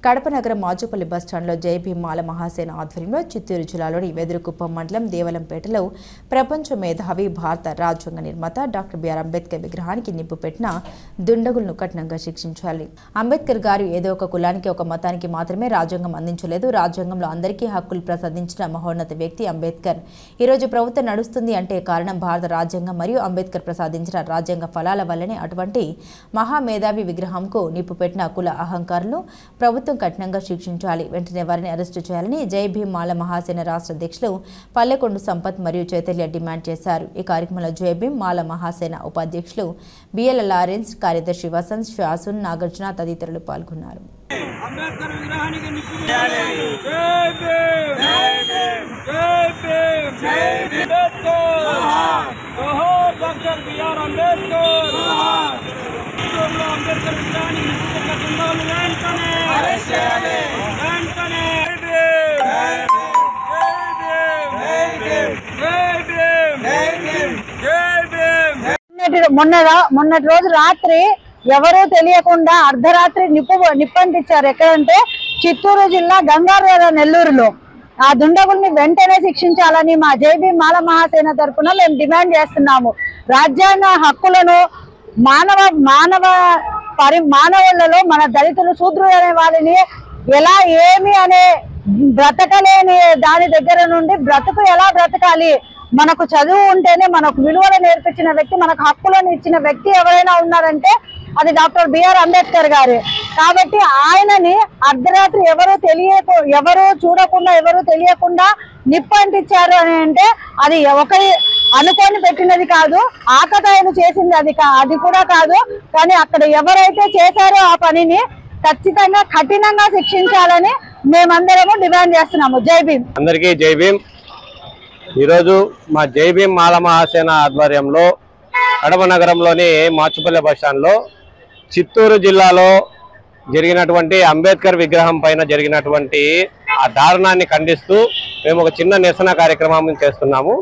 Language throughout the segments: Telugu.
కడప నగరం మాజుపల్లి బస్టాండ్లో జై మాల మహాసేన ఆధ్వర్యంలో చిత్తూరు జిల్లాలోని వెదురుకుప్పం మండలం దేవలంపేటలో ప్రపంచ మేధావి భారత రాజ్యాంగ నిర్మాత డాక్టర్ బిఆర్ అంబేద్కర్ విగ్రహానికి నిప్పు పెట్టిన దుండగులను కఠినంగా శిక్షించాలి. అంబేద్కర్ గారు ఏదో ఒక కులానికి ఒక మతానికి మాత్రమే రాజ్యాంగం అందించలేదు. రాజ్యాంగంలో అందరికీ హక్కులు ప్రసాదించిన మహోన్నత వ్యక్తి అంబేద్కర్. ఈరోజు ప్రభుత్వం నడుస్తుంది అంటే కారణం భారత రాజ్యాంగం మరియు అంబేద్కర్ ప్రసాదించిన రాజ్యాంగ ఫలాల వల్లనే. అటువంటి మహామేధావి విగ్రహంకు నిప్పు పెట్టిన కుల అహంకారులను ప్రభుత్వం కఠినంగా శిక్షించాలి. వెంటనే వారిని అరెస్టు చేయాలని జై మాల మహాసేన రాష్ట్ర అధ్యక్షులు పల్లెకొండు సంపత్ మరియు చైతన్య డిమాండ్ చేశారు. ఈ కార్యక్రమంలో జై మాల మహాసేన ఉపాధ్యక్షులు బిఎల్ లారెన్స్, కార్యదర్శి వసంత్, శాసున్, నాగార్జున తదితరులు పాల్గొన్నారు. మొన్నటి రోజు రాత్రి ఎవరూ తెలియకుండా అర్ధరాత్రి నిప్పంటించారు. ఎక్కడంటే చిత్తూరు జిల్లా గంగాధర నెల్లూరులో. ఆ దుండగుల్ని వెంటనే శిక్షించాలని మా జై మాల మహాసేన తరఫున మేము డిమాండ్ చేస్తున్నాము. రాజ్యాంగ హక్కులను మానవులలో మన దళితులు, శూద్రులు అనే వాళ్ళని ఎలా ఏమి అనే బ్రతకలేని దాని దగ్గర నుండి బ్రతుకు ఎలా బ్రతకాలి, మనకు చదువు ఉంటేనే మనకు విలువలు నేర్పించిన వ్యక్తి, మనకు హక్కులను ఇచ్చిన వ్యక్తి ఎవరైనా ఉన్నారంటే అది డాక్టర్ బిఆర్ అంబేద్కర్ గారు. కాబట్టి ఆయనని అర్ధరాత్రి ఎవరు చూడకుండా ఎవరు తెలియకుండా నిప్పంటించారు అని అంటే అది ఒకరి అనుకొని పెట్టినది కాదు, ఆకతాయిలు చేసింది అది కూడా కాదు. కానీ అక్కడ ఎవరైతే చేశారో ఆ పనిని ఖచ్చితంగా కఠినంగా శిక్షించాలని మేమందరము డిమాండ్ చేస్తున్నాము. జై భీమ్. అందరికీ జై భీమ్. ఈరోజు మా జై మాల మహాసేన ఆధ్వర్యంలో కడప నగరంలోని మాచుపల్లి బస్టాండ్లో చిత్తూరు జిల్లాలో జరిగినటువంటి అంబేద్కర్ విగ్రహం పైన జరిగినటువంటి ఆ దారుణాన్ని ఖండిస్తూ మేము ఒక చిన్న నిరసన కార్యక్రమం చేస్తున్నాము.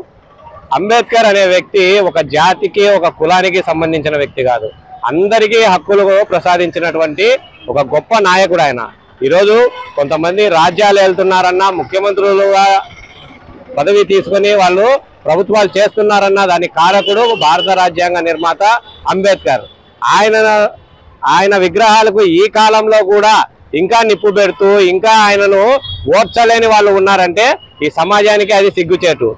అంబేద్కర్ అనే వ్యక్తి ఒక జాతికి ఒక కులానికి సంబంధించిన వ్యక్తి కాదు, అందరికీ హక్కులు ప్రసాదించినటువంటి ఒక గొప్ప నాయకుడు ఆయన. ఈరోజు కొంతమంది రాజ్యాలు వెళ్తున్నారన్నా, ముఖ్యమంత్రులుగా పదవి తీసుకుని వాళ్ళు ప్రభుత్వాలు చేస్తున్నారన్న దానికి కారకుడు భారత రాజ్యాంగ నిర్మాత అంబేద్కర్. ఆయన విగ్రహాలకు ఈ కాలంలో కూడా ఇంకా నిప్పు పెడుతూ ఇంకా ఆయనను ఓర్చలేని వాళ్ళు ఉన్నారంటే ఈ సమాజానికి అది సిగ్గుచేటు.